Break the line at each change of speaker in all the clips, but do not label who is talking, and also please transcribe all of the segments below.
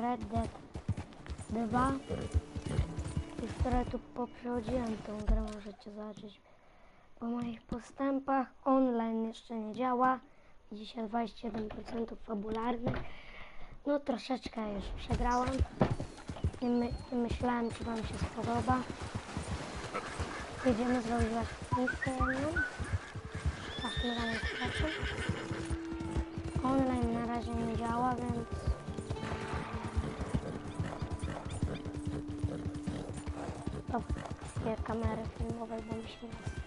Red Dead 2. I wczoraj tu poprzechodziłem tą grę, możecie zobaczyć po moich postępach. Online jeszcze nie działa. Dzisiaj 21% fabularny. No troszeczkę już przegrałem. Nie myślałem, czy wam się spodoba. Jedziemy zrobić misję jedną. Paszmy za nią. Online na razie nie działa, więc to dwie kamery filmowej, bo mi się nie chce.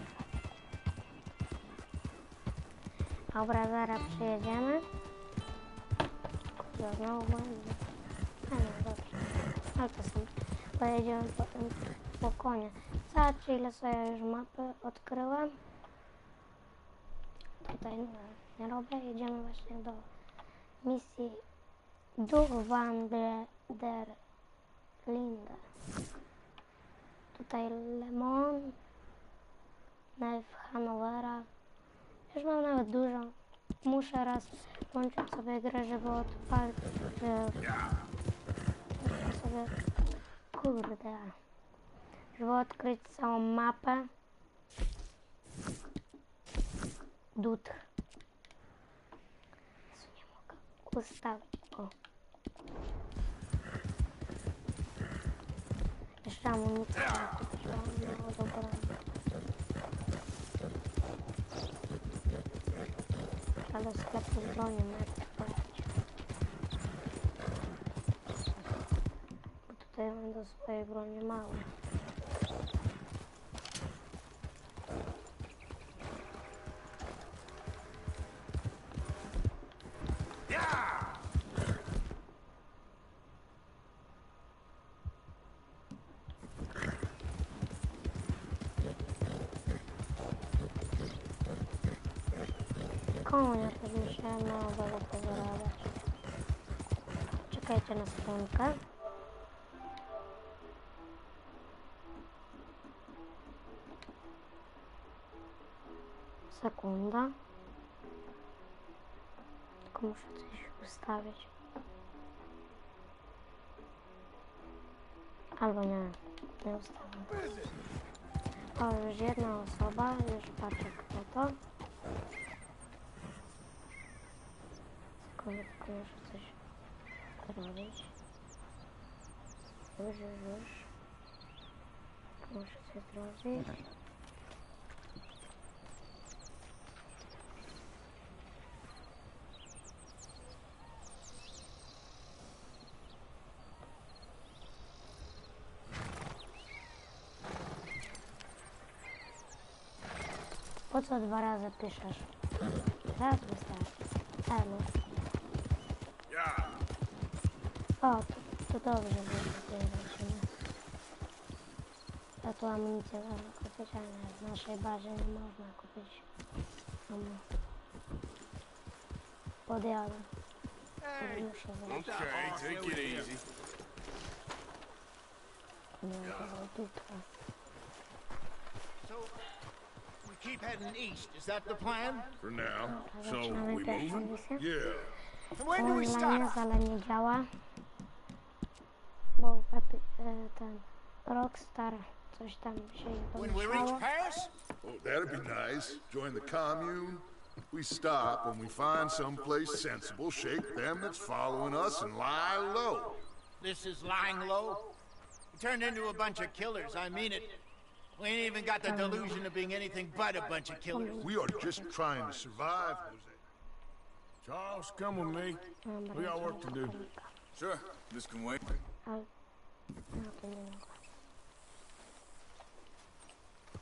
Dobra, zaraz przyjedziemy. Kurde, znowu błędy. A nie, dobrze. Ale to są. Pojedziemy potem po konie. Zobaczcie, ile sobie już mapy odkryłem. Tutaj nie robię. Jedziemy właśnie do misji Duch van der Linde. Tutaj Le Mans, Neuf Hanowera. Już mam nawet dużo. Muszę raz włączyć sobie grę, żeby odpalić, sobie, kurde, żeby odkryć całą mapę. Dutch. Nie mogę ustawić. O. Jeszcze amunicję. No dobra. Ale sklepu z bronią pojechać. Bo tutaj mam do swojej broni mało. Konia pewnie się nowego powyrabiać. Czekajcie na sekundkę. Sekunda. Tylko muszę coś ustawić. Albo nie ustawię. O, już jedna osoba, już patrzę kto to. Tylko muszę coś robić. Już. Muszę coś zrobić. Po co dwa razy piszesz? Raz wystarczy. Elu. O, to dobrze, że tutaj zobaczymy. Ja tu amunicję można kupić, ale w naszej bazie nie można kupić. Podjadę. Muszę zobaczyć. Nie, to tutaj.
Keep heading east. Is that the plan?
For now. So we moving? Yeah.
And when do we start?
Ale nie działa. Bo ten Rockstar coś tam się
When we reach Paris?
Oh, that'd be nice. Join the commune. We stop when we find some place sensible, shake them that's following us, and lie low.
This is lying low. We turned into a bunch of killers. I mean it. We ain't even got the delusion of being anything but a bunch of killers.
We are just trying to survive, Jose.
Charles, come with me. We got work to do.
Sure, this can wait.
No to nie mogę.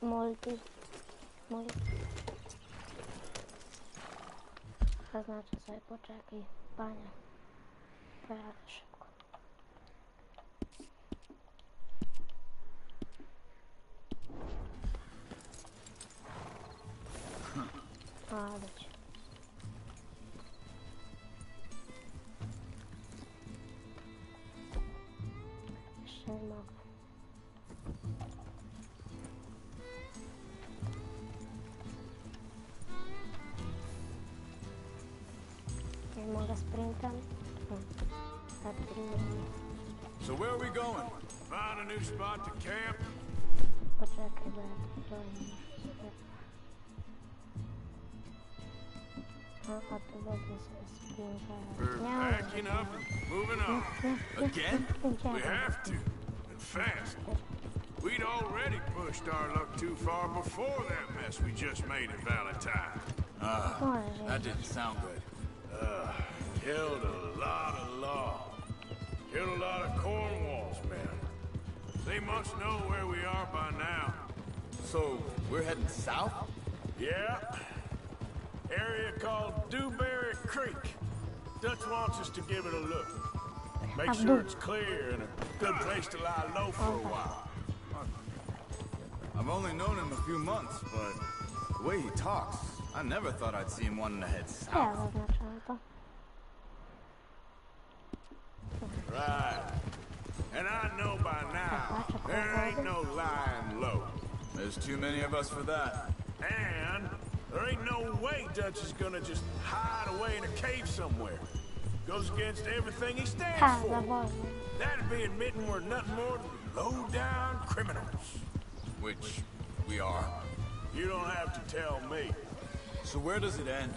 Multi. Zaznaczę sobie, poczekaj, panie. Pojadę szybko. A, być. Jeszcze nie mogę. Nie mogę sprintem.
So where are we going?
Find a new spot to camp.
Poczekaj, bo ja to muszę sobie... A tu wezmę sobie spinkę.
We're packing up and moving on.
Again?
We have to, and fast. We'd already pushed our luck too far before that mess we just made at Valentine.
That didn't sound good.
Killed a lot of law. Killed a lot of Cornwall's men. They must know where we are by now.
So, we're heading south?
Yeah. Area called Dewberry Creek. Dutch wants us to give it a look. Make sure it's clear and a good place to lie low for a while.
I've only known him a few months, but the way he talks, I never thought I'd see him wanting to head
Ja
south.
zaznaczam to.
Right. And I know by now, there ain't no lying low.
There's too many of us for that.
And there ain't no way Dutch is gonna just hide away in a cave somewhere. Goes against everything he stands
Ha,
for.
zawołam.
That'd be admitting we're nothing more than low-down criminals.
Which we are.
You don't have to tell me.
So where does it end?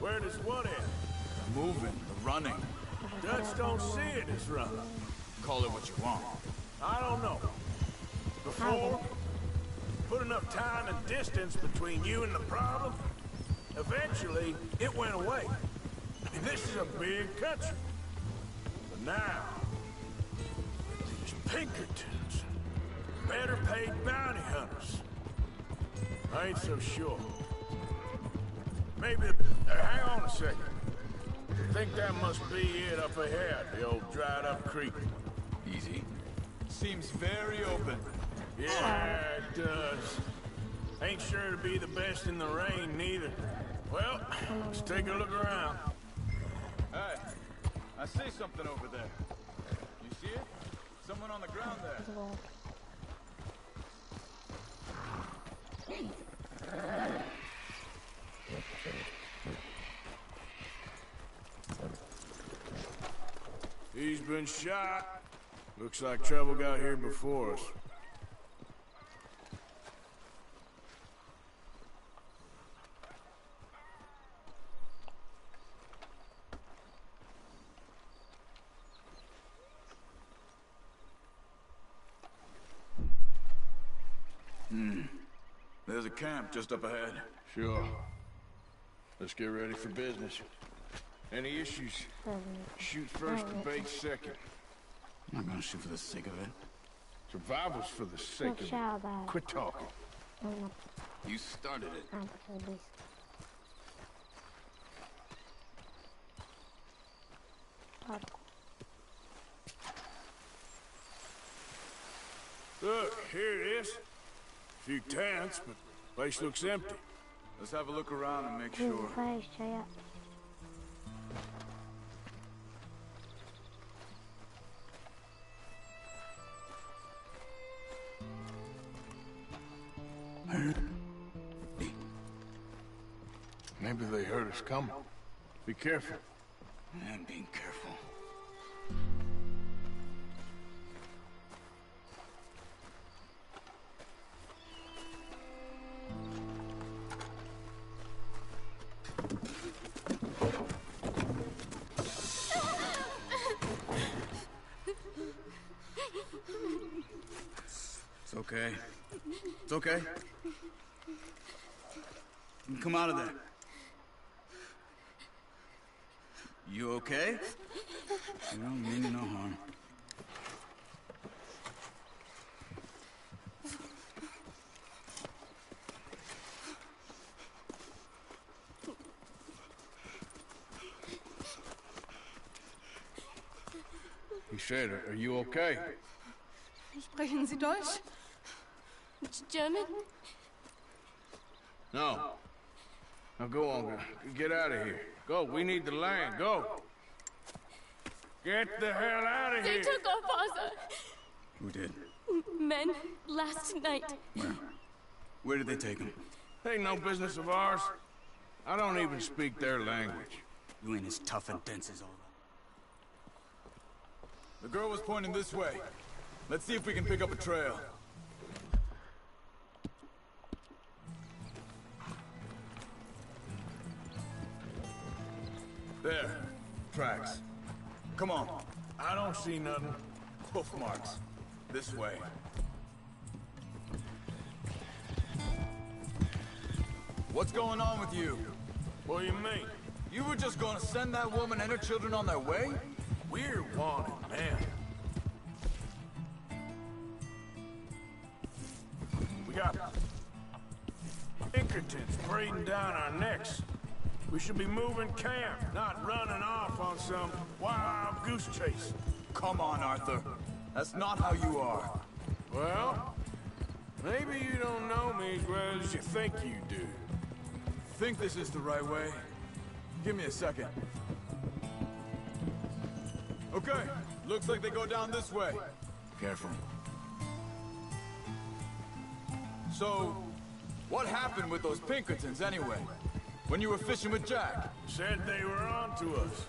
Where does what end?
The moving, the running.
Dutch don't see it as run.
Call it what you want.
I don't know. Before, put enough time and distance between you and the problem, eventually it went away. I mean, this is a big country. But now, with these Pinkertons, better paid bounty hunters, I ain't so sure. Maybe, hang on a second. I think that must be it up ahead, the old dried up creek.
Easy. Seems very open.
Yeah, it does. Ain't sure to be the best in the rain, neither. Well, let's take a look around.
Hey, I see something over there. You see it? Someone on the ground there.
He's been shot. Looks like trouble got here before us.
There's a camp just up ahead.
Sure. Let's get ready for business. Any issues? Shoot first, debate second.
I'm not gonna shoot for the sake of it.
Survival's for the sake of it.
Wsiadaj.
Quit talking.
You started it.
A, to jest blisko. Parku.
Look, here it is. Few tents, but place looks empty.
Let's have a look around and make
Tu jest
sure.
wejście, ja...
Maybe they heard us coming. Be careful.
I'm being careful. It's okay. It's okay. You can come out of there. You okay? You don't mean no harm.
He said, are you okay?
Sprechen Sie Deutsch? German?
No. Now go on, get out of here. Go, we need the land, go. Get the hell out of
They
here.
took our father.
Who did?
Men last night.
Where? Where did they take him?
Ain't no business of ours. I don't even speak their language.
You ain't as tough and dense as all The girl was pointing this way. Let's see if we can pick up a trail. There. Tracks. Come on.
I don't see nothing.
Hoof marks. This way. What's going on with you?
What do you mean?
You were just gonna send that woman and her children on their way?
We're wanted, man. We got Pinkertons braiding down our necks. We should be moving camp, not running off on some wild goose chase.
Come on, Arthur. That's not how you are.
Well, maybe you don't know me as well as you think you do.
Think this is the right way? Give me a second. Okay, looks like they go down this way.
Careful.
So, what happened with those Pinkertons anyway? When you were fishing with Jack?
Said they were on to us.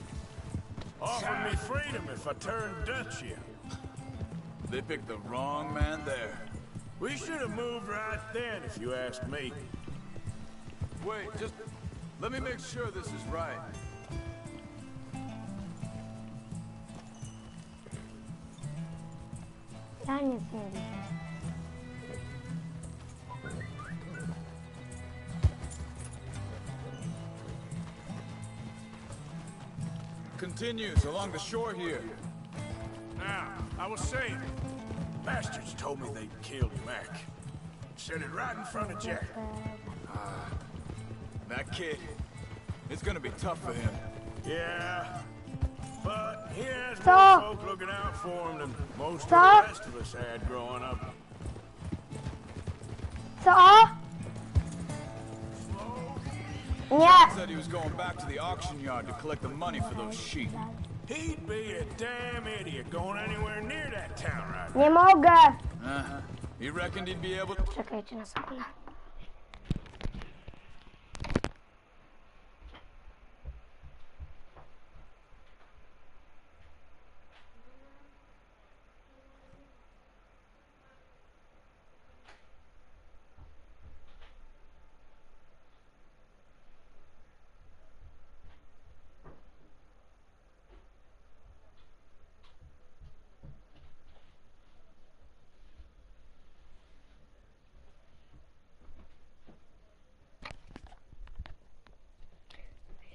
Offered me freedom if I turned Dutch here.
They picked the wrong man there.
We should have moved right then, if you ask me.
Wait, just let me make sure this is right.
Ja nic nie widzę.
Continues along the shore here.
Now, I was saying, bastards told me they'd killed Mac. Said it right in front of Jack.
That kid, it's gonna be tough for him.
Yeah, but he has more
Stop.
folk looking out for him than most
Stop.
of the rest of us had growing up.
Co? Nie!
Said he was going back to the auction yard to collect the money for those sheep.
He'd be a damn idiot going anywhere near that town right now.
Nie mogę!
Uh-huh. He reckoned he'd be able to...
Czekajcie na sekundę.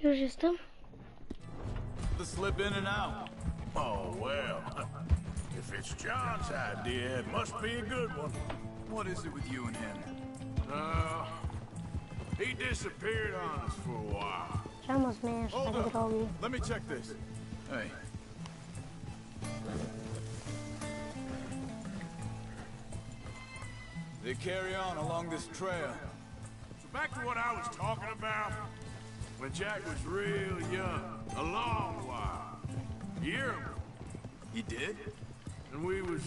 Już jestem?
to slip in and out.
Oh, well. If it's John's idea, it must be a good one.
What is it with you and him?
He disappeared on us for a while.
Czemu zmieniasz
Hold
tak
up.
drogi?
Let me check this. Hey. They carry on along this trail.
So back to what I was talking about. When Jack was real young, a long while. A year ago.
He did?
And we was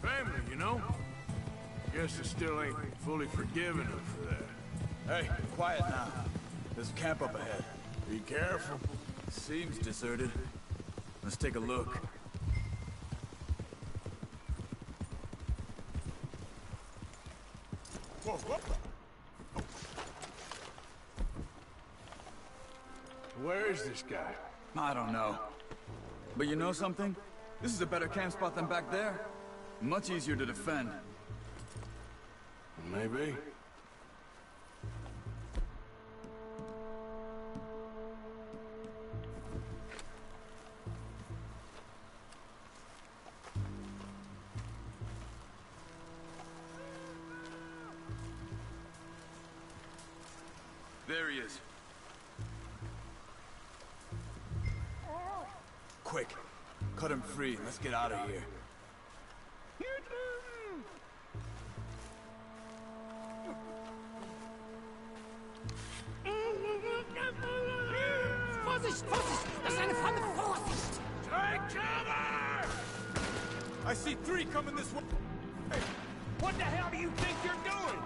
family, you know? Guess I still ain't fully forgiven him for that.
Hey, quiet now. There's a camp up ahead.
Be careful.
Seems deserted. Let's take a look.
Whoa, whoa. Where is this guy?
I don't know. But you know something? This is a better camp spot than back there. Much easier to defend.
Maybe.
There he is. Quick. Cut him free. Let's get out of here.
Vorsicht, Vorsicht! Das ist eine Falle! Vorsicht!
Take cover!
I see 3 coming this way.
Hey, what the hell do you think you're doing?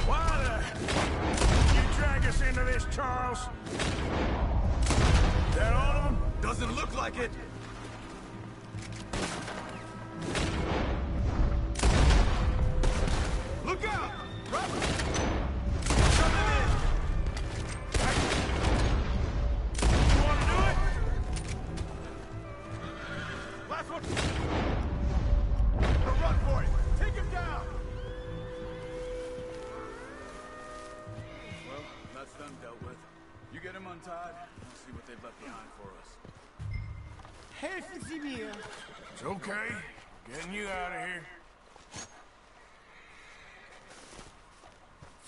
Why the... You drag us into this, Charles? like it. Look out! Robert! Coming in! You want to do it? Last one! Now run for it! Take him down!
Well, that's them dealt with. You get him untied, we'll see what they've left behind for us.
Helfen Sie mir.
It's okay. Getting you out of here.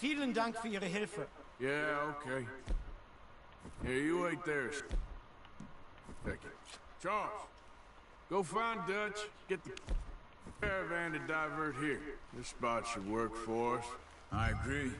Vielen Dank für Ihre Hilfe.
Yeah, okay. Yeah, you wait there. Thank you. Charles, go find Dutch. Get the caravan to divert here. This spot should work for us.
I agree.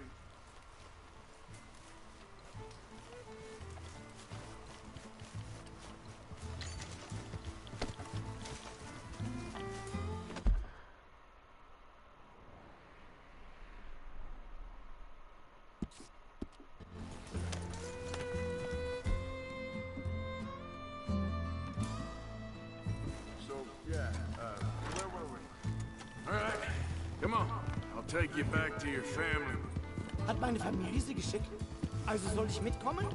So, yeah, where were we? All right, come on. I'll take you back to your family.
Hat meine Familie Sie geschickt? Also soll ich mitkommen?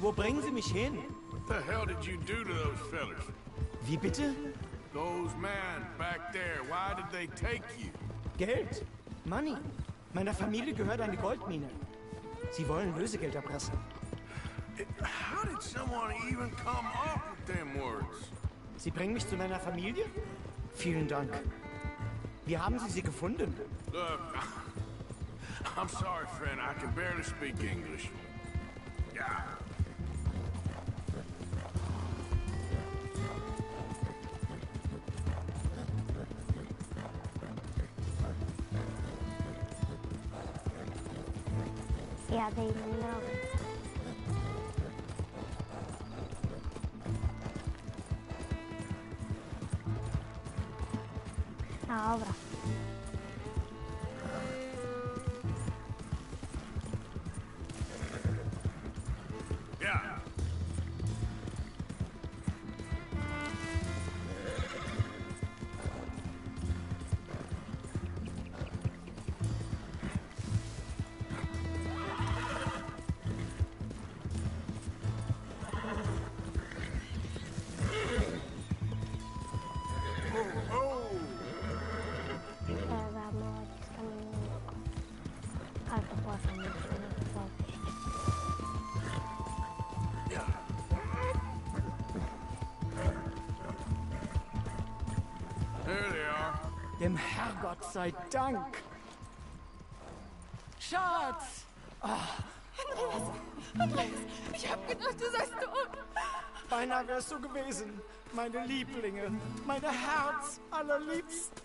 Wo bringen Sie mich hin?
What the hell did you do to those fellas?
Wie bitte?
Those men back there, why did they take you?
Geld. Money. Meiner Familie gehört eine Goldmine. Sie wollen Lösegeld erpressen.
How did someone even come up with them words?
Sie bringen mich zu meiner Familie? Vielen Dank. Wie haben Sie sie gefunden?
Look, I'm sorry, friend. I can barely speak English. Yeah.
Jadę inną drogą. Dobra.
Yeah.
Teraz zahamować z kamiennego. Ale to potem musimy podejść.
There they are.
Dem Herrgott sei Dank. Schatz!
Andreas, ich hab gedacht, du seist tot.
Beinahe wärst du gewesen. Meine Lieblinge. Meine Herz allerliebst.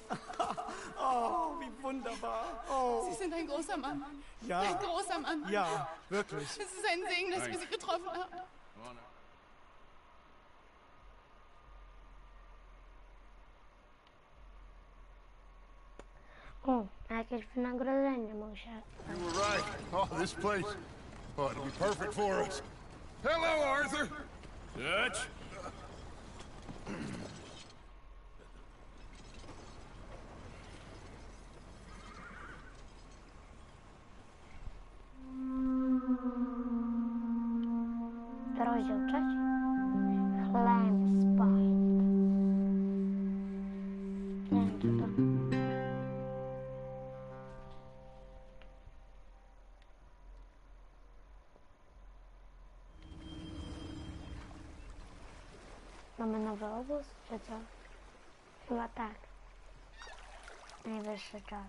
Oh, wie wunderbar. Oh,
Sie sind ein großer Mann.
ja.
Ein großer Mann.
Ja, wirklich.
Es ist ein Segen, dass wir Sie getroffen haben.
O, jakieś wynagrodzenie muszę.
You were right. Oh, this place. Oh, it'll be perfect for us. Hello, Arthur.
Dutch?
Rozdział 3. Chlem spine. Nie wiem, co to. Mamy nowy obóz, czy co? Chyba tak. Najwyższy czas.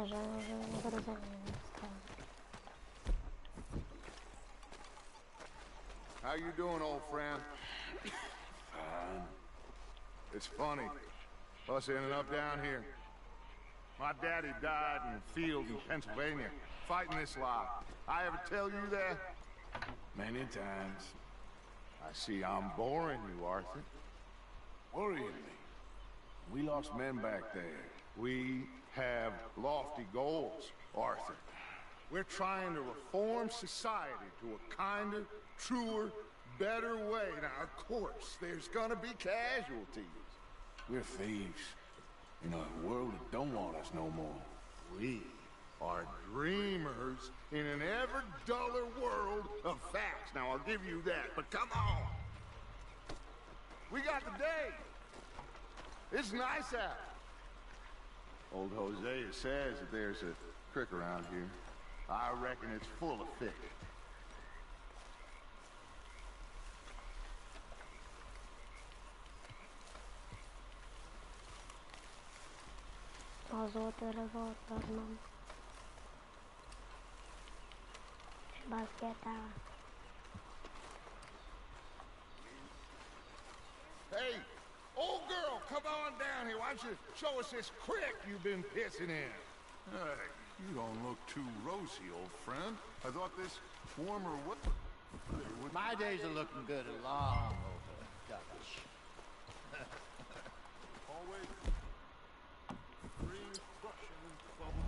Że wynagrodzenie nie zostało.
How you doing, old friend? It's funny, us ending up down here. My daddy died in the field in Pennsylvania, fighting this lot. I ever tell you that?
Many times.
I see I'm boring you, Arthur.
Worrying me. We lost men back there.
We have lofty goals, Arthur. We're trying to reform society to a kinder, truer, better way. Now, of course, there's gonna be casualties.
We're thieves. In a world that don't want us no more.
We are dreamers in an ever duller world of facts. Now, I'll give you that, but come on. We got the day. It's nice out. Old Hosea says that there's a creek around here. I reckon it's full of fish.
O, złoty rewolwer mam. Baskieta.
Hey, old girl, come on down here. Why don't you show us this creek you've been pissing in? Hey, you don't look too rosy, old friend. I thought this warmer weather would...
My days are looking good along over Dutch.
Always green, crushing, and trouble.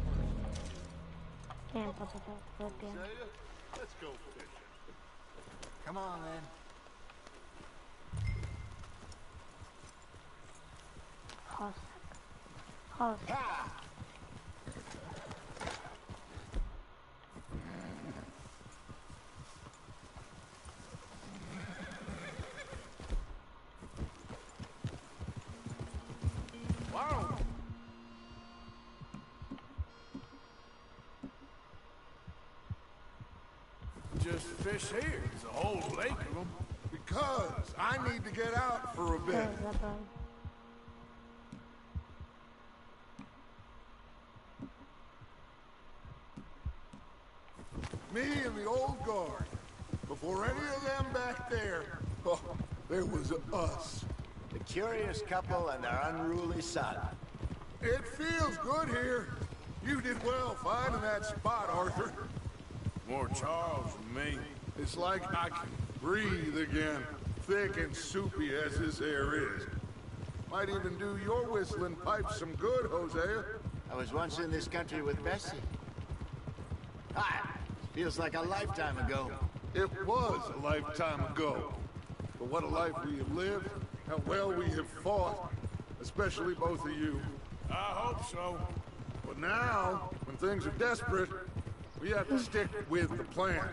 Nie wiem po co to wypię.
Hosea, let's go fishing.
Come on, then.
Hosek. Hosek.
Wow!
Just fish here. There's a whole lake of them.
Because I need to get out for a
To
bit.
jest zabawa.
Me and the old guard. Before any of them back there, oh, there was us.
The curious couple and their unruly son.
It feels good here. You did well finding that spot, Arthur.
More Charles than me.
It's like I can breathe again, thick and soupy as this air is. Might even do your whistling pipes some good, Hosea.
I was once in this country with Bessie. Feels like a lifetime ago.
It was a lifetime ago. But what a life we have lived, how well we have fought, especially both of you.
I hope so.
But now, when things are desperate, we have to stick with the plan.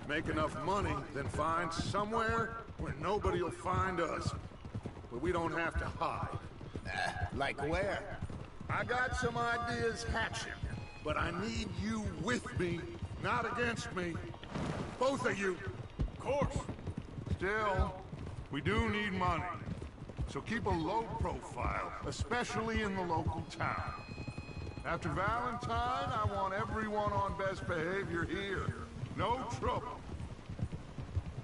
Make enough money, then find somewhere where nobody will find us. Where we don't have to hide.
Like where?
I got some ideas hatching, but I need you with me, not against me. Both of you.
Of course.
Still, we do need money. So keep a low profile, especially in the local town. After Valentine, I want everyone on best behavior here. No trouble.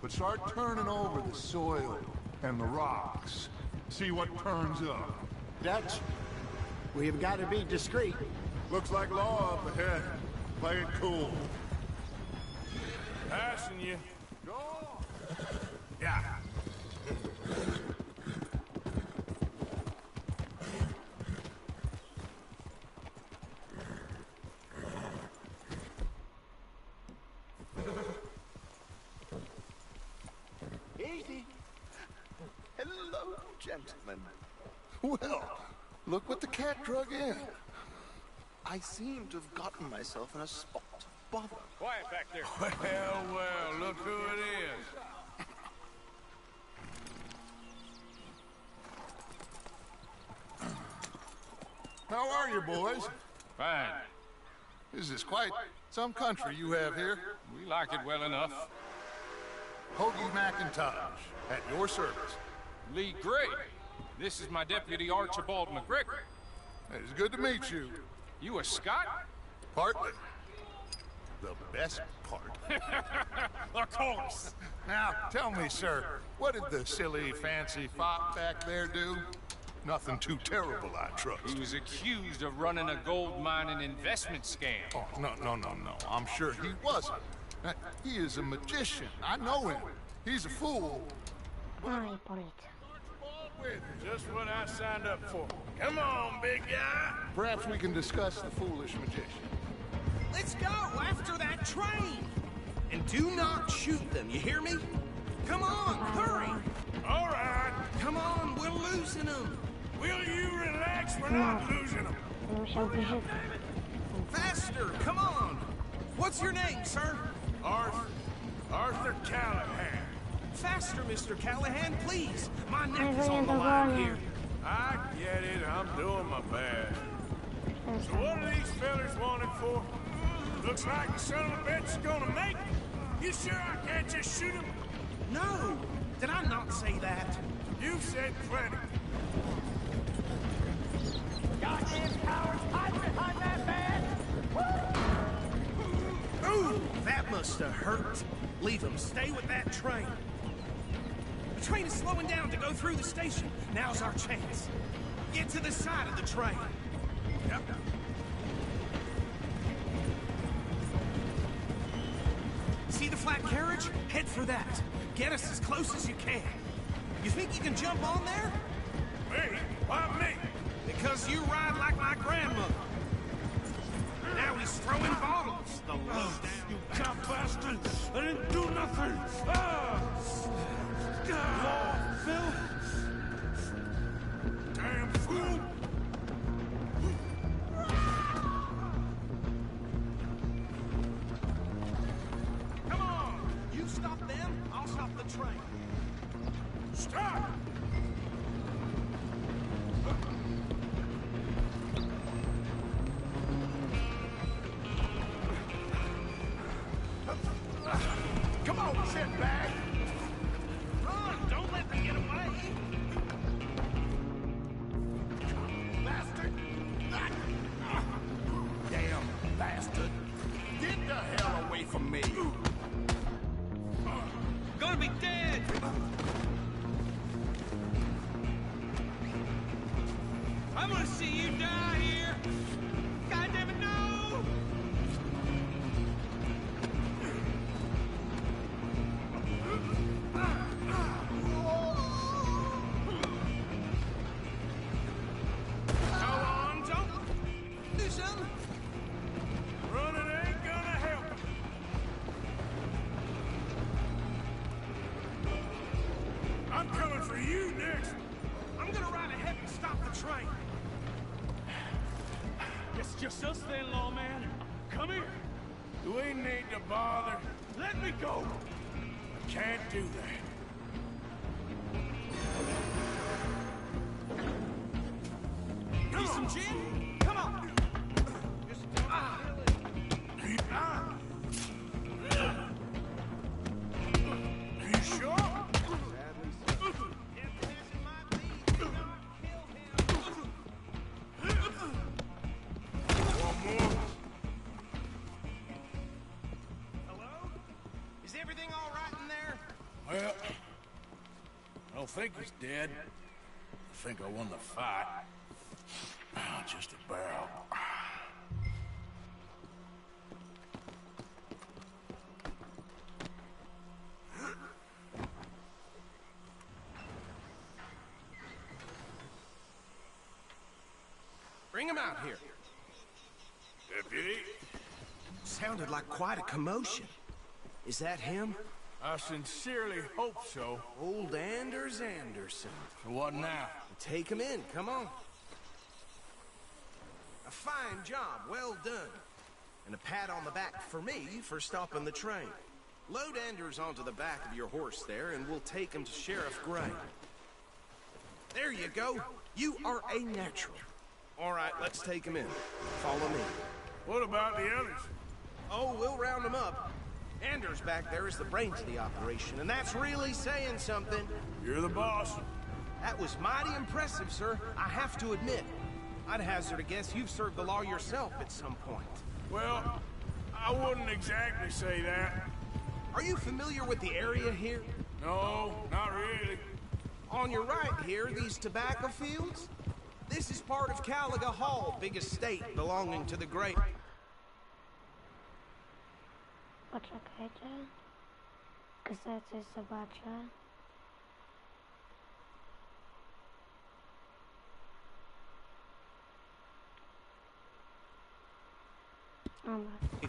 But start turning over the soil and the rocks. See what turns up.
Dutch, we've got to be discreet.
Looks like law up ahead. Play it cool.
Passing you.
Go on.
Yeah.
Easy. Hello, gentlemen.
Well, look what the cat drug in.
I seem to have gotten myself in a spot of bother.
Quiet back there.
Well, look who it is.
How are you, boys?
Fine.
This is quite some country you have here.
We like it well enough.
Hoagie McIntosh, at your service.
Lee Gray. This is my deputy Archibald McGregor.
It's good to meet you.
You a Scot?
Partly. the best part.
Of course.
Now, tell me, sir, what did the silly, fancy fop back there do? Nothing too terrible, I trust.
He was accused of running a gold mining investment scam.
Oh, no. I'm sure he wasn't. He is a magician. I know him. He's a fool.
Aj, policja.
Just what I signed up for. Come on, big guy.
Perhaps we can discuss the foolish magician.
Let's go after that train. And do not shoot them, you hear me? Come on, hurry.
All right.
Come on, we're losing them.
Will you relax? We're not losing them.
Nie musiał wyżyć.
Faster, come on. What's your name, sir?
Arthur Callahan.
Faster, Mr. Callahan, please. My neck
Nie
is on the line
zadowolony.
here.
I get it. I'm doing my best. So what are these fellas wanted for? Looks like the son of a bitch is gonna make it. You sure I can't just shoot him?
No, did I not say that?
You've said plenty.
Ooh, that must have hurt. Leave him. Stay with that train. The train is slowing down to go through the station. Now's our chance. Get to the side of the train. Yep. See the flat carriage? Head for that. Get us as close as you can. You think you can jump on there?
Me? Why me?
Because you ride like my grandmother. Now he's throwing bottles. The low down.
You cop bastard! I didn't do nothing! Ah! Ah!
Phil?
Damn fool!
Come on! You stop them, I'll stop the train.
Stop!
Come on, shitbag!
Run! Don't let them get away!
Bastard! Damn bastard! Get the hell away from me!
Gonna be dead! I'm gonna see you die here! God damn it, no! Go on, don't do something!
Running ain't gonna help. I'm coming for you next.
I'm gonna ride ahead and stop the train.
It's just us then, lawman. Come here. We need to bother. Let me go. I can't do that.
Need some gin? Come on!
Are you sure? One more.
Hello? Is everything all right in there?
Well, I don't think he's dead. I think I won the fight. Just a barrel.
Bring him out here.
Deputy,
Sounded like quite a commotion. Is that him?
I sincerely hope so.
Old Anders Anderson.
So what now?
Take him in, come on. A fine job, well done. And a pat on the back for me for stopping the train. Load Anders onto the back of your horse there, and we'll take him to Sheriff Gray. There you go. You are a natural. All right, let's take him in. Follow me.
What about the others?
Oh, we'll round them up. Anders back there is the brains of the operation, and that's really saying something.
You're the boss.
That was mighty impressive, sir. I have to admit. I'd hazard a guess you've served the law yourself at some point.
Well, I wouldn't exactly say that.
Are you familiar with the area here?
No, not really.
On your right here, these tobacco fields? This is part of Caliga Hall, big estate belonging to the great...
Poczekajcie. Chcę coś zobaczyć.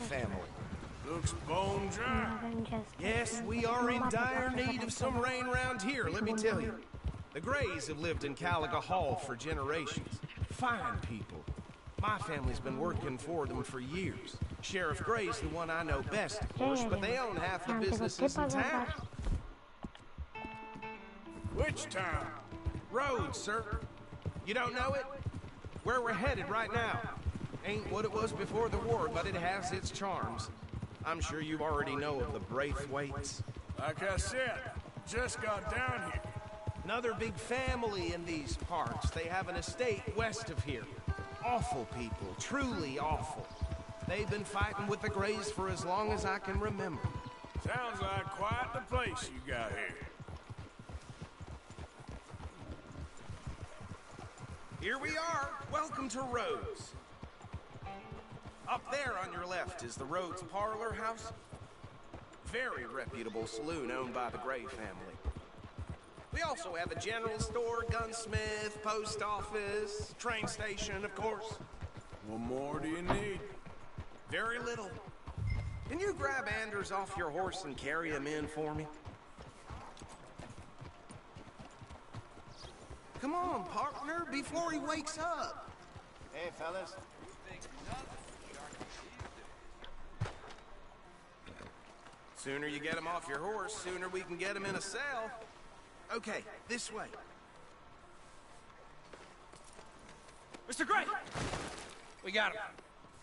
family.
Looks bone dry.
Yes, we are in dire need of some rain around here, let me tell you. The Greys have lived in Caliga Hall for generations. Fine people. My family's been working for them for years. Sheriff Gray's the one I know best, of course, but they own half the businesses in town.
Which town?
Rhodes, sir. You don't know it? Where we're headed right now. Ain't what it was before the war, but it has its charms. I'm sure you already know of the Braithwaites.
Like I said, just got down here.
Another big family in these parts. They have an estate west of here. Awful people, truly awful. They've been fighting with the Greys for as long as I can remember.
Sounds like quite the place you got here.
Here we are. Welcome to Rhodes. Up there on your left is the Rhodes Parlor House. Very reputable saloon owned by the Gray family. We also have a general store, gunsmith, post office, train station, of course.
What more do you need?
Very little. Can you grab Anders off your horse and carry him in for me? Come on, partner, before he wakes up.
Hey, fellas.
Sooner you get him off your horse, sooner we can get him in a cell. Okay, this way.
Mr. Gray! We got him.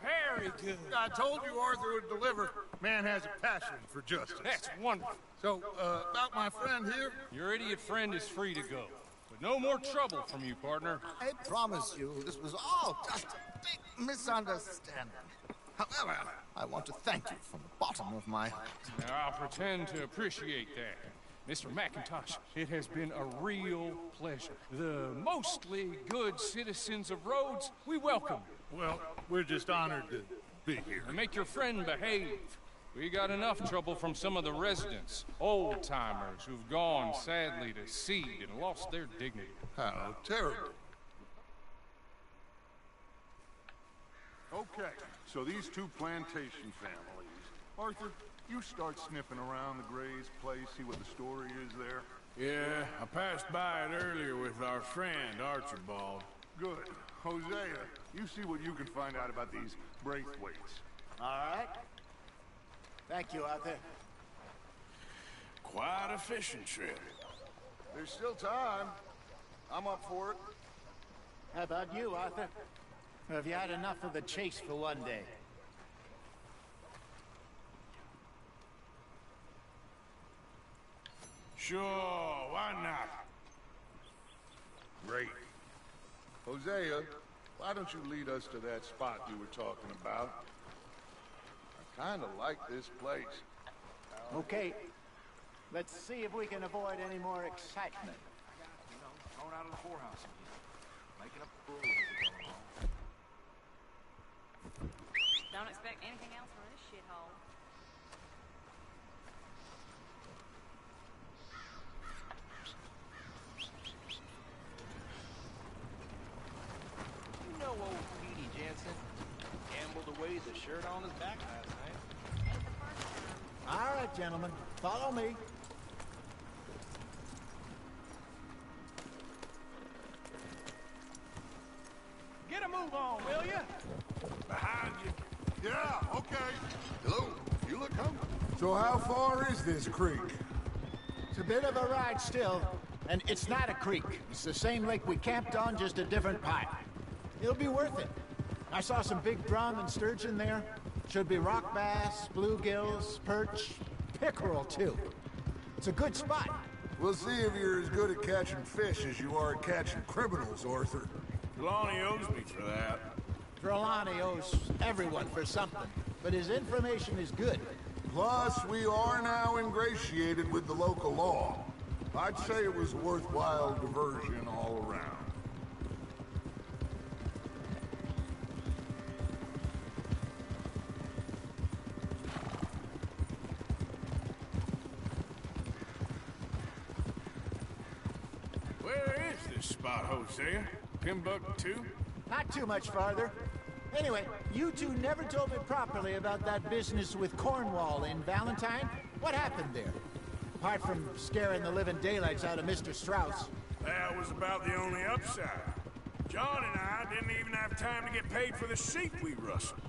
Very good.
I told you Arthur would deliver. Man has a passion for justice.
That's wonderful.
So, about my friend here?
Your idiot friend is free to go. But no more trouble from you, partner.
I promise you, this was all just a big misunderstanding. However, I want to thank you from the bottom of my heart.
Now, I'll pretend to appreciate that. Mr. McIntosh, it has been a real pleasure. The mostly good citizens of Rhodes, we welcome you.
Well, we're just honored to be here.
And make your friend behave. We got enough trouble from some of the residents, old-timers who've gone, sadly, to seed and lost their dignity.
How terrible. Okay, so these two plantation families. Arthur, you start sniffing around the Gray's place, see what the story is there.
Yeah, I passed by it earlier with our friend, Archibald.
Good. Hosea, you see what you can find out about these Braithwaites.
All right. Thank you, Arthur.
Quite a fishing trip.
There's still time. I'm up for it.
How about you, Arthur? Or have you had enough of the chase for one day?
Sure, why not?
Great. Hosea, why don't you lead us to that spot you were talking about? I kind of like this place.
Okay. Let's see if we can avoid any more excitement.
Going out of the poorhouse again. Making up rules as we go along.
Don't expect anything else from this shithole.
You know old Petey Jensen gambled away the shirt on his back last night.
All right, gentlemen. Follow me.
Get a move on, will ya?
Behind you.
Yeah, okay. Hello, you look hungry. So how far is this creek?
It's a bit of a ride still, and it's not a creek. It's the same lake we camped on, just a different pipe. It'll be worth it. I saw some big drum and sturgeon there. Should be rock bass, bluegills, perch, pickerel too. It's a good spot.
We'll see if you're as good at catching fish as you are at catching criminals, Arthur.
Trelawney owes me for that.
Trelawney owes everyone for something. but his information is good.
Plus, we are now ingratiated with the local law. I'd say it was a worthwhile diversion all around.
Where is this spot, Hosea? Timbuktu?
Not too much farther. Anyway, you two never told me properly about that business with Cornwall in Valentine. What happened there? Apart from scaring the living daylights out of Mr. Strauss.
That was about the only upside. John and I didn't even have time to get paid for the sheep we rustled.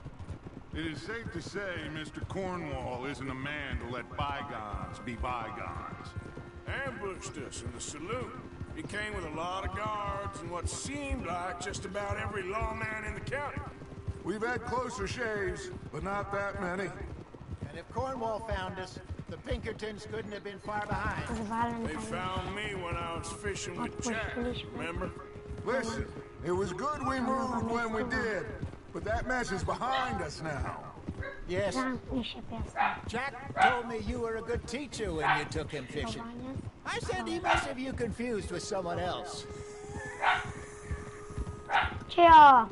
It is safe to say Mr. Cornwall isn't a man to let bygones be bygones.
Ambushed us in the saloon. He came with a lot of guards and what seemed like just about every lawman in the county.
We've had closer shaves, but not that many.
And if Cornwall found us, the Pinkertons couldn't have been far behind.
They found me when I was fishing with Jack, remember?
Listen, it was good we moved when we did, but that mess is behind us now.
Yes. Jack told me you were a good teacher when you took him fishing. I said he must have you confused with someone else.
Chill.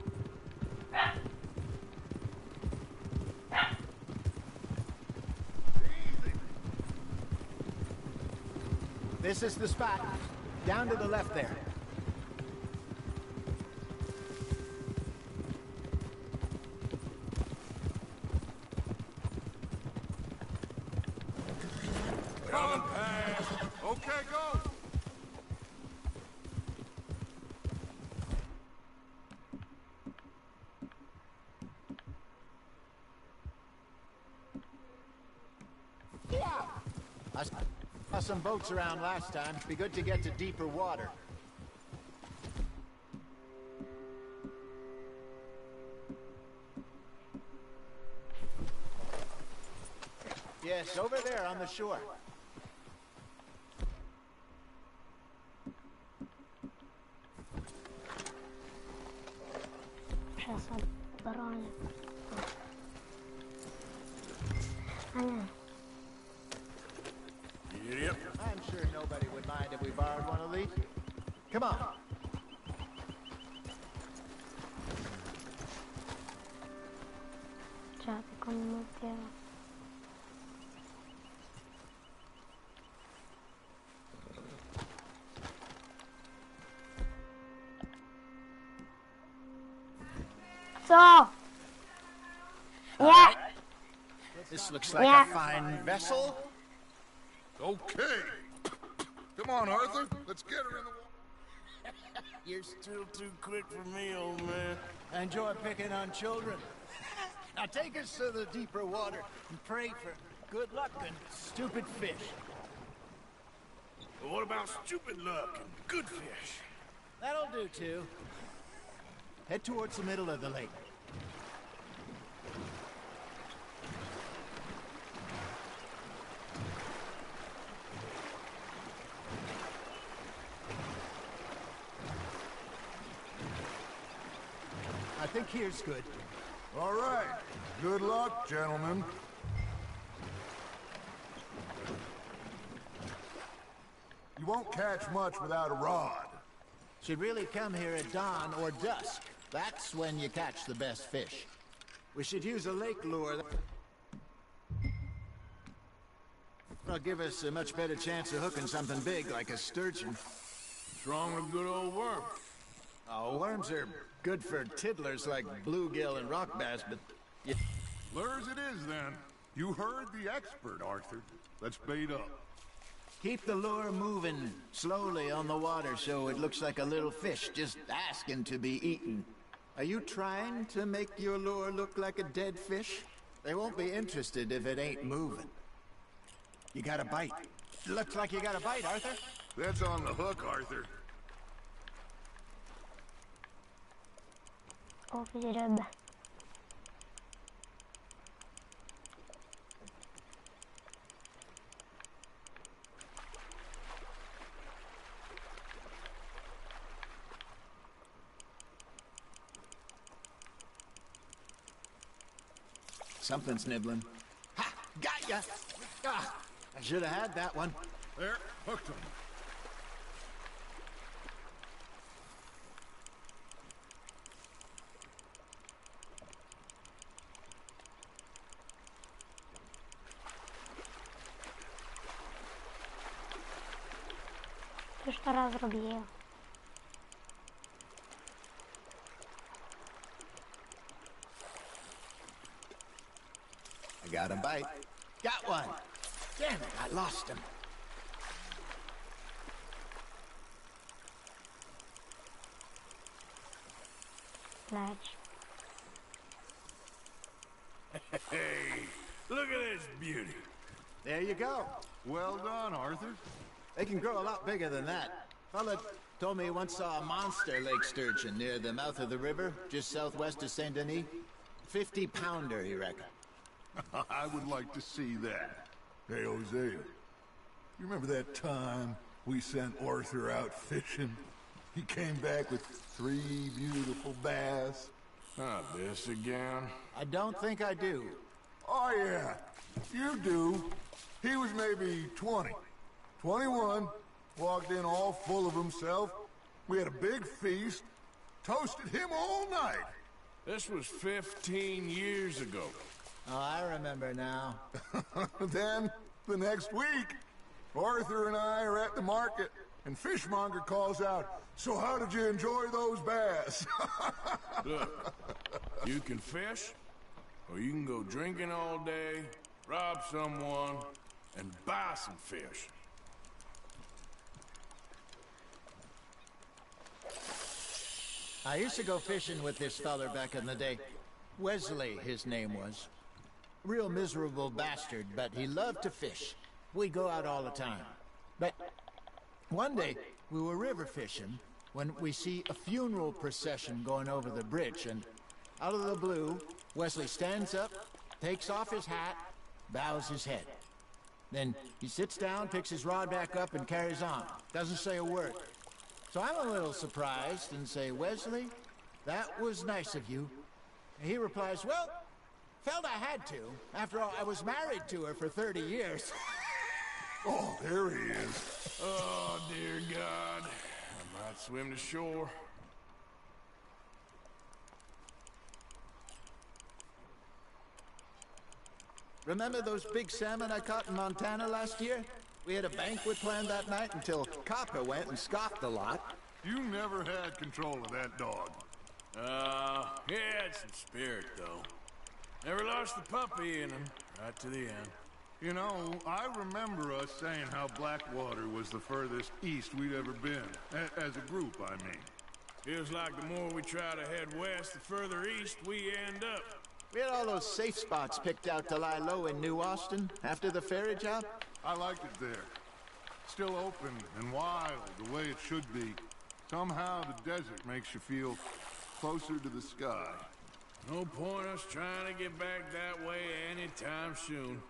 This is the spot. Down to the left there.
Coming past. Okay, go.
Yeah. I saw some boats around last time. Be good to get to deeper water. Yes, over there on the shore.
Yep.
I'm sure nobody would mind if we borrowed one of these. Come on.
So. Yeah.
This looks like a fine vessel.
Okay. Come on, Arthur. Let's get her in the water.
You're still too quick for me, old man.
I enjoy picking on children. Now take us to the deeper water and pray for good luck and stupid fish.
But what about stupid luck and good fish?
That'll do too. Head towards the middle of the lake. I think here's good.
All right. Good luck, gentlemen. You won't catch much without a rod.
Should really come here at dawn or dusk. That's when you catch the best fish. We should use a lake lure. That'll give us a much better chance of hooking something big like a sturgeon.
What's wrong with good old worm?
Oh, worms are good for tiddlers like bluegill and rock bass, but...
Lures it is, then. You heard the expert, Arthur. Let's bait up.
Keep the lure moving slowly on the water so it looks like a little fish just asking to be eaten. Are you trying to make your lure look like a dead fish? They won't be interested if it ain't moving. You got a bite. Looks like you got a bite, Arthur.
That's on the hook, Arthur.
Ryba.
Something's nibbling. Ha! Got ya! Ah, I should have had that one.
There, hooked him.
Już teraz robię.
I got a bite. Got one! Damn it, I lost him.
Leć.
Hey, look at this beauty.
There you go.
Well done, Arthur.
They can grow a lot bigger than that. Fella told me he once saw a monster lake sturgeon near the mouth of the river, just southwest of Saint Denis. 50-pounder, he reckoned.
I would like to see that. Hey, Hosea, you remember that time we sent Arthur out fishing? He came back with 3 beautiful bass.
Not this again.
I don't think I do.
Oh, yeah, you do. He was maybe 20, 21, walked in all full of himself. We had a big feast, toasted him all night.
This was 15 years ago.
Oh, I remember now.
Then, the next week, Arthur and I are at the market, and Fishmonger calls out, "So how did you enjoy those bass?"
Look, you can fish, or you can go drinking all day, rob someone, and buy some fish.
I used to go fishing with this feller back in the day. Wesley, his name was. Real miserable bastard, but he loved to fish. We'd go out all the time. But one day, we were river fishing when we see a funeral procession going over the bridge, and out of the blue, Wesley stands up, takes off his hat, bows his head. Then he sits down, picks his rod back up, and carries on. Doesn't say a word. So I'm a little surprised and say, "Wesley, that was nice of you." And he replies, "Well, felt I had to. After all, I was married to her for 30 years.
Oh, there he is.
Oh, dear God. I might swim to shore.
Remember those big salmon I caught in Montana last year? We had a banquet planned that night until Copper went and scoffed a lot.
You never had control of that dog.
He had some spirit, though. Never lost the puppy in him, right to the end.
You know, I remember us saying how Blackwater was the furthest east we'd ever been. As a group, I mean.
Feels like the more we try to head west, the further east we end up.
We had all those safe spots picked out to lie low in New Austin after the ferry job.
I liked it there. Still open and wild, the way it should be. Somehow the desert makes you feel closer to the sky.
No point us trying to get back that way anytime soon.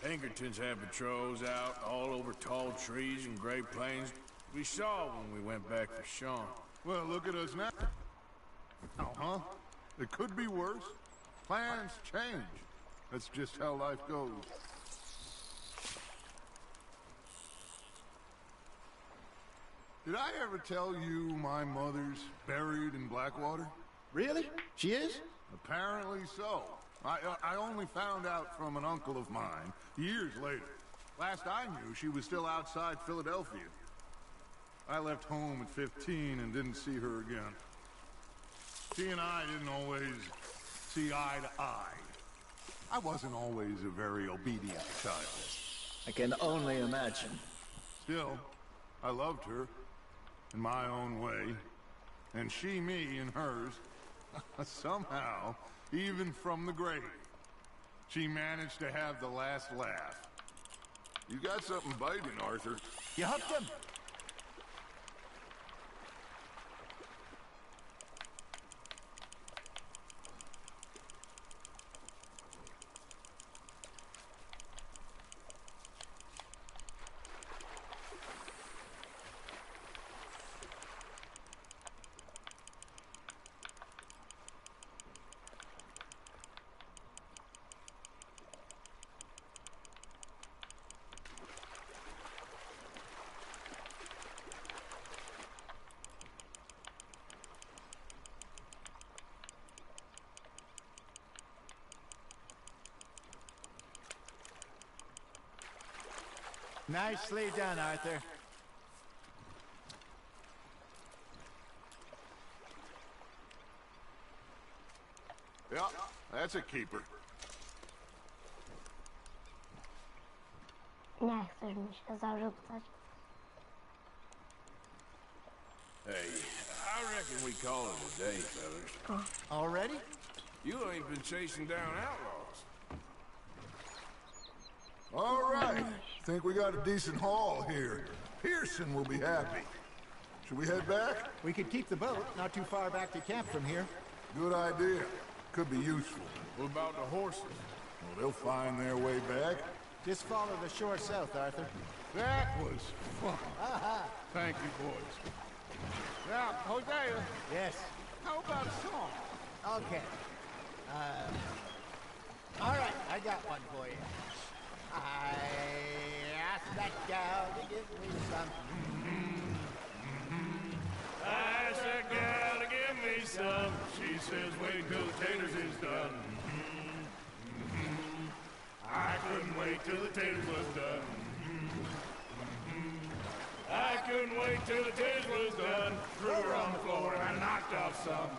Pinkertons have patrols out all over tall trees and Great Plains. We saw when we went back for Sean.
Well, look at us now. Huh? It could be worse. Plans change. That's just how life goes. Did I ever tell you my mother's buried in Blackwater?
Really? She is?
Apparently so. I only found out from an uncle of mine years later. Last I knew, she was still outside Philadelphia. I left home at 15 and didn't see her again. She and I didn't always see eye to eye. I wasn't always a very obedient child.
I can only imagine.
Still, I loved her in my own way, and she me in hers. Somehow, even from the grave, she managed to have the last laugh. You got something biting, Arthur.
You hooked him? Nicely done, Arthur.
Yeah, that's a keeper.
Nie chcesz mi się zarzucać.
Hey, I reckon we call it a day, fellas.
Already?
You ain't been chasing down outlaws.
All right. Think we got a decent haul here. Pearson will be happy. Should we head back?
We could keep the boat not too far back to camp from here.
Good idea. Could be useful.
What about the horses?
Well, they'll find their way back.
Just follow the shore south, Arthur.
That was fun.
Thank you, boys.
Now, Hosea,
Yes.
how about a song?
Okay. All right, I got one for you. I asked that gal to give me some.
I asked that gal to give me some. She says, wait till the taters is done. I couldn't wait till the taters was done. I couldn't wait till the taters was done. Threw her on the floor and I knocked off some.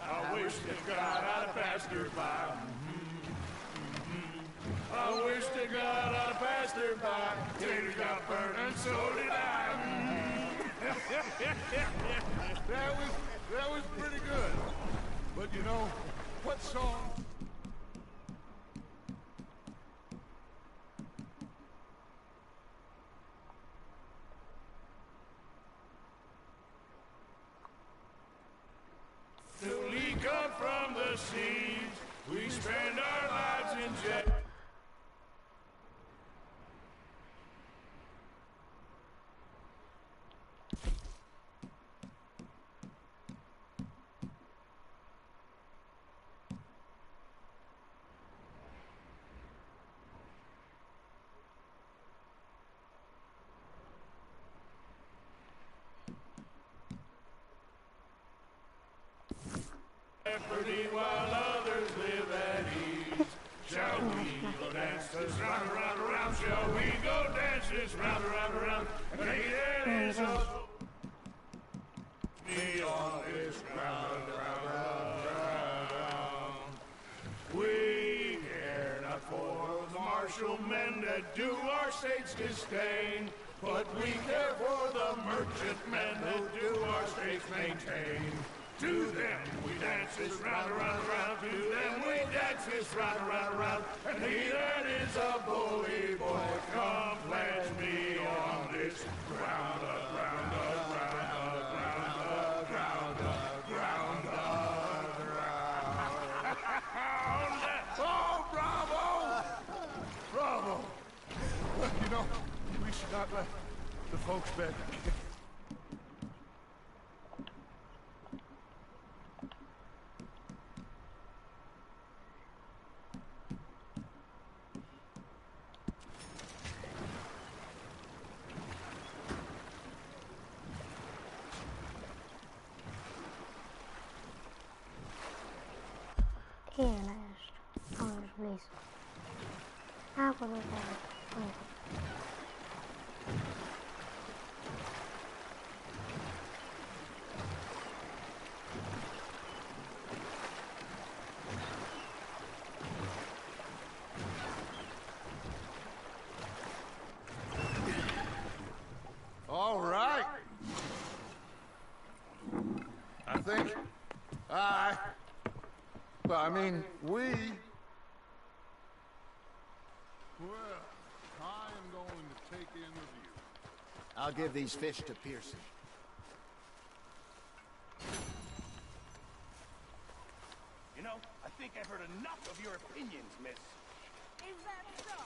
I wish to God I'd have passed her by. I wish to God I'd have passed her by. Taters got burned and so did I.
That was pretty good. But you know, what song?
Till we come from the seas, we spend our lives in jet. Jeopardy while others live at ease. Shall we go dance this round, around, around? Shall we go dance this round, around, around? And it is a me on this round, round, round. We care not for the martial men that do our state's disdain, but we care for the merchant men that do our state's maintain. To them we dance this round, around, around. To them we dance this round, around, around. And he that is a bully boy, come pledge me on this ground, ground, ground, ground, ground, ground, ground.
Oh, bravo! Bravo! Look, you know, we should not let the folks back.
Ile jeszcze? O, już blisko. A, podejrzewam.
All right. I think well, I mean, we... Well, I am going to take in the view.
I'll give these fish to Pearson.
You know, I think I've heard enough of your opinions, miss.
Is that so?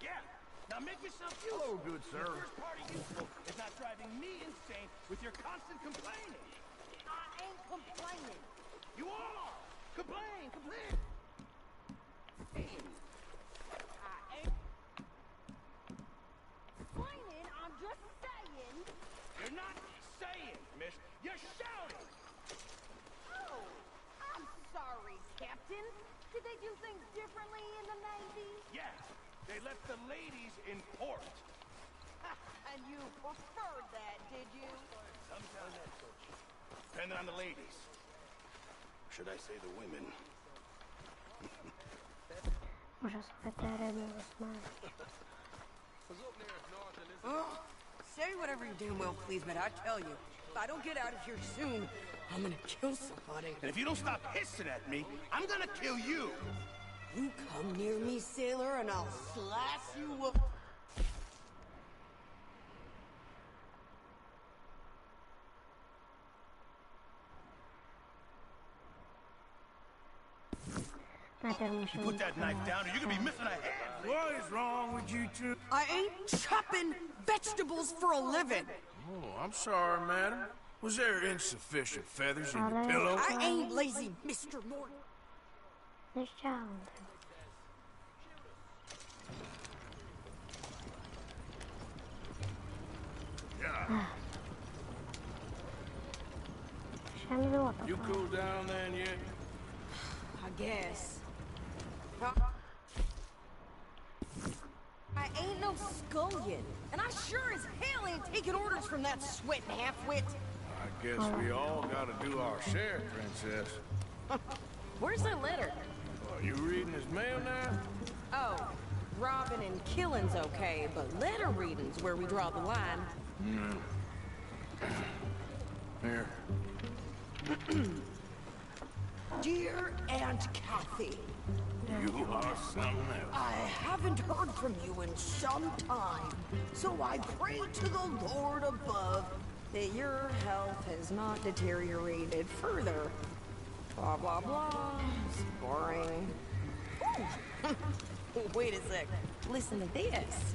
Yeah. Now make yourself useful.
Hello, good sir.
The first part of useful is not driving me insane with your constant complaining.
I ain't complaining.
You are! Complain, complain!
I ain't complaining, I'm just saying.
You're not saying, miss. You're shouting!
Oh, I'm sorry, Captain. Did they do things differently in the Navy?
Yeah, They left the ladies in port.
And you preferred that, did you?
Sometimes that's so cheap. Depending on the ladies. Should I say the women?
Może sobie te ryby wysmażyć.
Oh, say whatever you damn well please, but I tell you, if I don't get out of here soon, I'm gonna kill somebody.
And if you don't stop hissing at me, I'm gonna kill you.
You come near me, sailor, and I'll slice you up.
You put that knife down or you're gonna be missing a head.
What is wrong with you two?
I ain't chopping vegetables for a living.
Oh, I'm sorry, madam. Was there insufficient feathers in your pillow?
I ain't lazy, Mr. Morton.
Nie chciałam tego. Chciałem złota.
You cool down then yet?
I guess. I ain't no scullion, and I sure as hell ain't taking orders from that sweating half-wit.
I guess we all gotta do our share, Princess.
Where's that letter?
Are you reading his mail now?
Oh, robbing and killing's okay, but letter reading's where we draw the line.
Here.
Dear Aunt Kathy,
You are something else.
I haven't heard from you in some time, so I pray to the Lord above that your health has not deteriorated further. Blah, blah, blah. It's boring. Ooh. Wait a sec. Listen to this.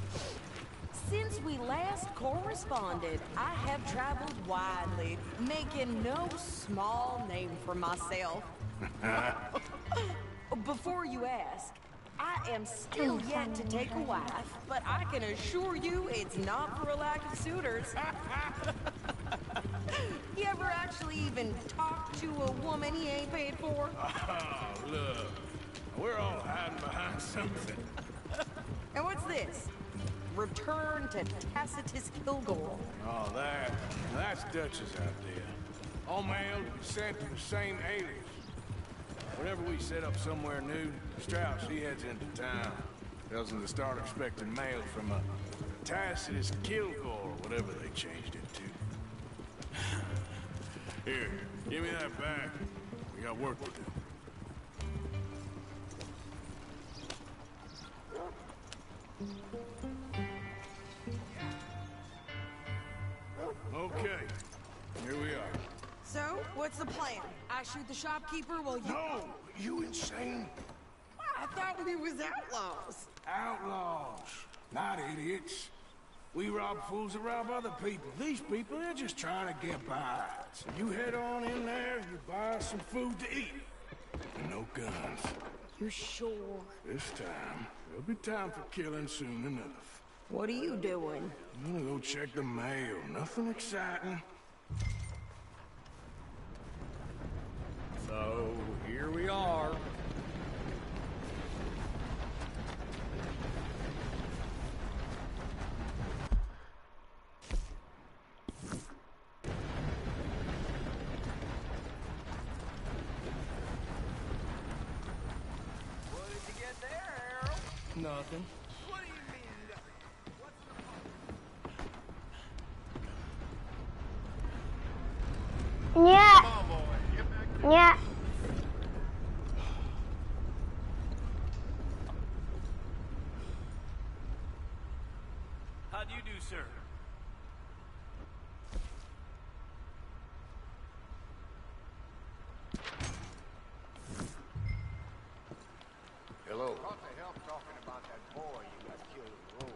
Since we last corresponded, I have traveled widely, making no small name for myself. Before you ask, I am still yet to take a wife, but I can assure you it's not for a lack of suitors. You ever actually even talk to a woman he ain't paid for?
Oh, look. We're all hiding behind something.
And what's this? Return to Tacitus Kilgore.
Oh, that's Dutch's idea. All mail to be sent to the same alias. Whenever we set up somewhere new, Strauss, he heads into town. Tells him to start expecting mail from a Tacitus Kilgore, or whatever they changed it to. Here, give me that back. We got work to do. Okay, here we are.
So, what's the plan? I shoot the shopkeeper while you...
No! You insane?
I thought we was outlaws.
Outlaws, not idiots. We rob fools that rob other people. These people, they're just trying to get by. So you head on in there, you buy some food to eat. And no guns.
You sure?
This time, there'll be time for killing soon enough.
What are you doing?
I'm gonna go check the mail. Nothing exciting.
So, here we are.
What did you get there, Harold?
Nothing.
What do you mean?
Nie! Nie!
How do you do, sir?
Hello.
What the hell talking about that boy you got killed in the road?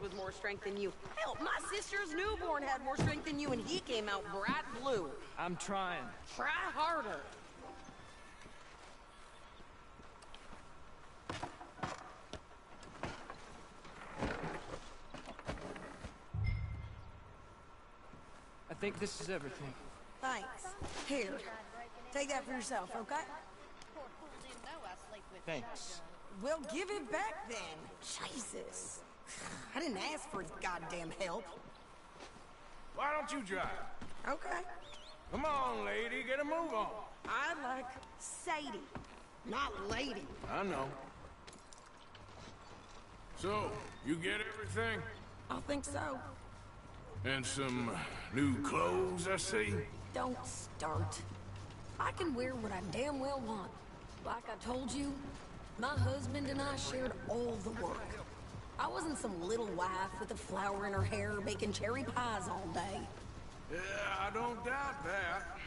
With more strength than you. Hell, my sister's newborn had more strength than you, and he came out bright blue.
I'm trying.
Try harder.
I think this is everything.
Thanks. Here, take that for yourself, okay?
Thanks.
Well, give it back then. Jesus. I didn't ask for his goddamn help.
Why don't you drive?
Okay.
Come on, lady, get a move on.
I like Sadie, not lady.
I know. So, you get everything?
I think so.
And some new clothes, I see?
Don't start. I can wear what I damn well want. Like I told you, my husband and I shared all the work. I wasn't some little wife with a flower in her hair baking cherry pies all day.
Yeah, I don't doubt that.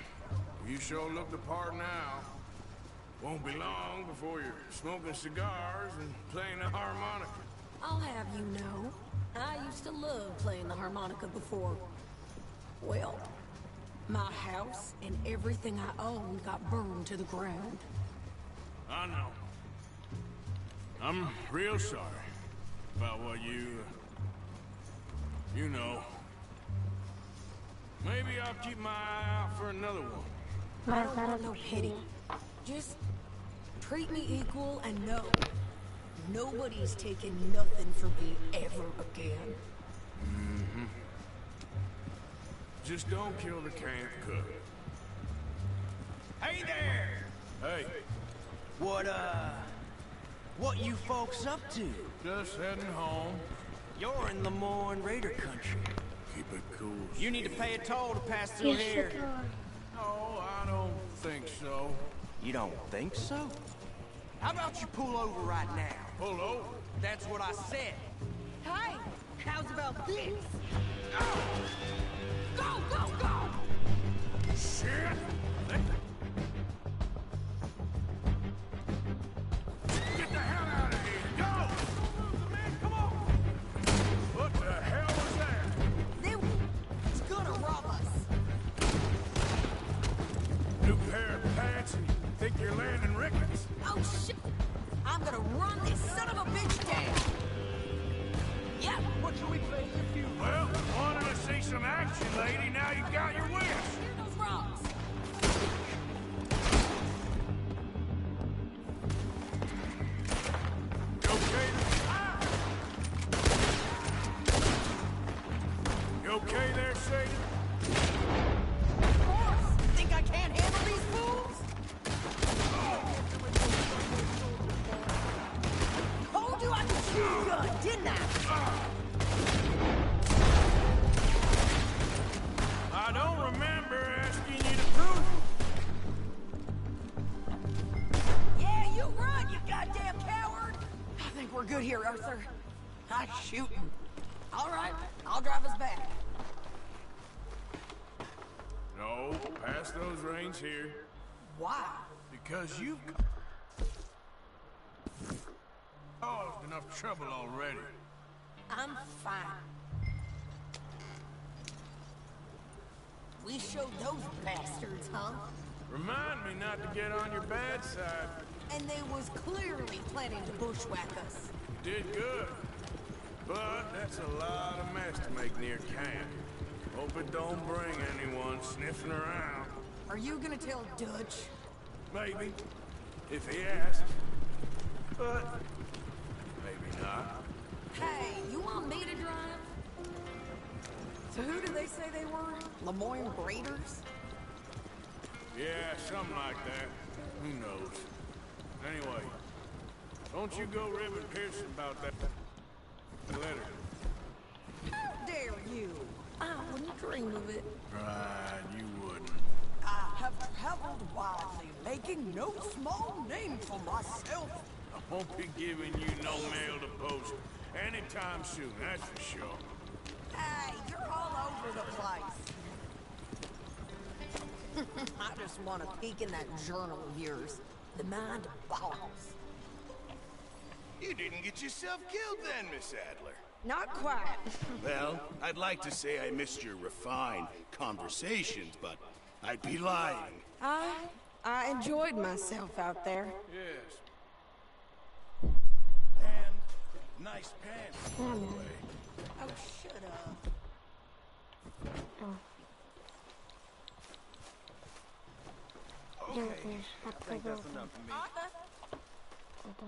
You sure look the part now. Won't be long before you're smoking cigars and playing the harmonica.
I'll have you know, I used to love playing the harmonica before. Well, my house and everything I owned got burned to the ground.
I know. I'm real sorry about what you know. Maybe I'll keep my eye out for another one.
I don't want no pity. Just treat me equal and know nobody's taking nothing from me ever again.
Mm-hmm. Just don't kill the canned cook.
Hey there!
Hey.
What you folks up to?
Just heading home.
You're in Lemoyne Raider country.
Keep it cool.
You need to pay a toll to pass through
Yes,
here.
No, I don't think so.
You don't think so? How about you pull over right now?
Pull over?
That's what I said.
Hey, how's about this?
Go, go, go! Shit! Get the hell out of here! Go! Come on! What the hell was that?
He's gonna rob us.
New pair of pants and you think you're landing Ricketts?
Oh shit! I'm gonna run this son of a bitch down. Yep.
What should we play the few?
Well, wanted to see some action, lady. Now you got your wish.
Hear those rocks?
You okay? You okay there, Sadie?
Of course. Think I can't handle these fools? Told you I could shoot a gun, didn't I?
I don't remember asking you to prove.
Yeah, you run, you goddamn coward! I think we're good here, Arthur. I shoot him. All right, I'll drive us back.
No, pass those reins here.
Why?
Because you've caused enough trouble already.
I'm fine. We showed those bastards, huh?
Remind me not to get on your bad side.
And they was clearly planning to bushwhack us.
You did good. But that's a lot of mess to make near camp. Hope it don't bring anyone sniffing around.
Are you gonna tell Dutch?
Maybe. If he asks. But maybe not.
Hey, you want me to drive? So who did they say they were? Lemoyne Raiders?
Yeah, something like that. Who knows? Anyway, don't you go ribbing Pearson about that letter.
How dare you? I wouldn't dream of it.
Right, you wouldn't.
I have traveled widely, making no small name for myself.
I won't be giving you no mail to post anytime soon, that's for sure.
Hey, you're all over the place. I just want to peek in that journal of yours. The mind boggles.
You didn't get yourself killed then, Miss Adler.
Not quite.
Well, I'd like to say I missed your refined conversations, but I'd be lying.
I enjoyed myself out there.
Yes.
And nice pants, by the way.
Oh, shut up.
Idziemy tu jeszcze tak tego. Co to?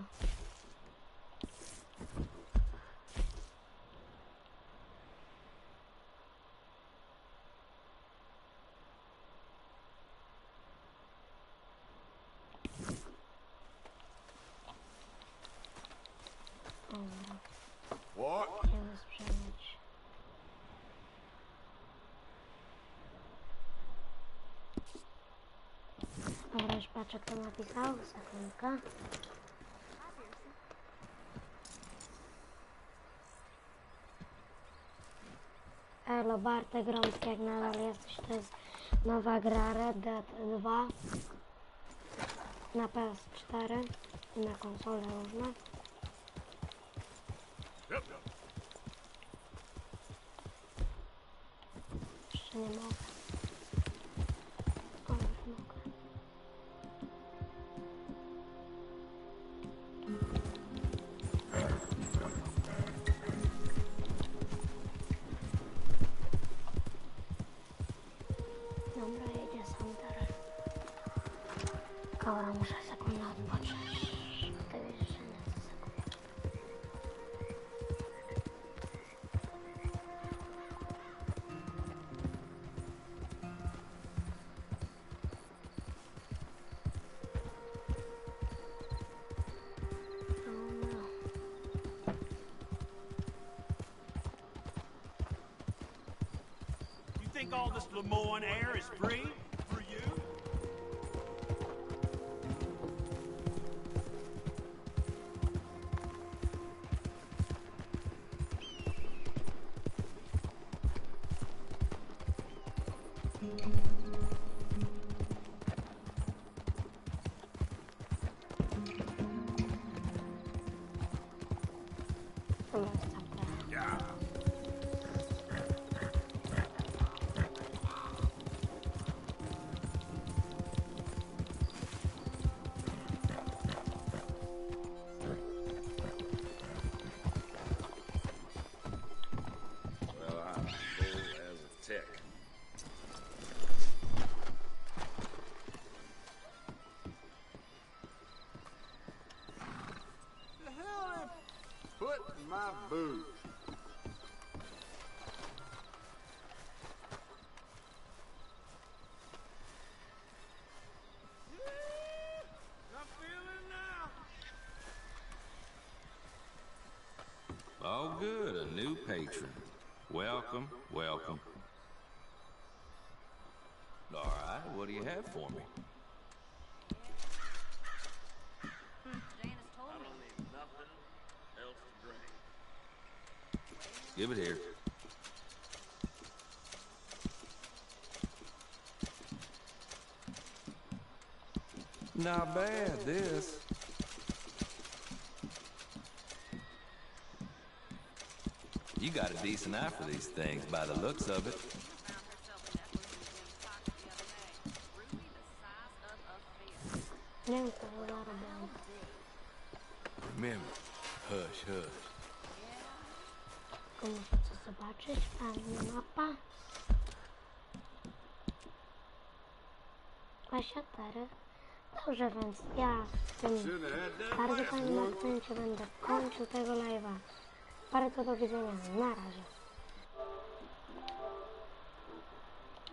What?
Idziemy sprzedać. Dobra, już patrzę, kto napisał. Sekundka. Elo, Bartek Grąbski, jak nadal jesteś, to jest nowa gra Red Dead 2 na PS4 i na konsole różne. Jeszcze nie mogę. O, już mogę. Dobra, jedzie sam teraz. Dobra, muszę sekundę odpocząć. Ty wiesz, że nie za sekundę.
You think all this Lemoyne air is free for you?
Put in my boot.
I'm feeling now.
Oh, good, a new patron. Welcome, welcome. All right, what do you have for me? Give it here. Not bad, this. You got a decent eye for these things by the looks of it. Remember, hush, hush.
Tylko muszę coś zobaczyć, a nie mapa. 24. Dobrze, więc ja w tym bardzo fajnym akcencie będę kończył tego live'a. Bardzo do widzenia, na razie.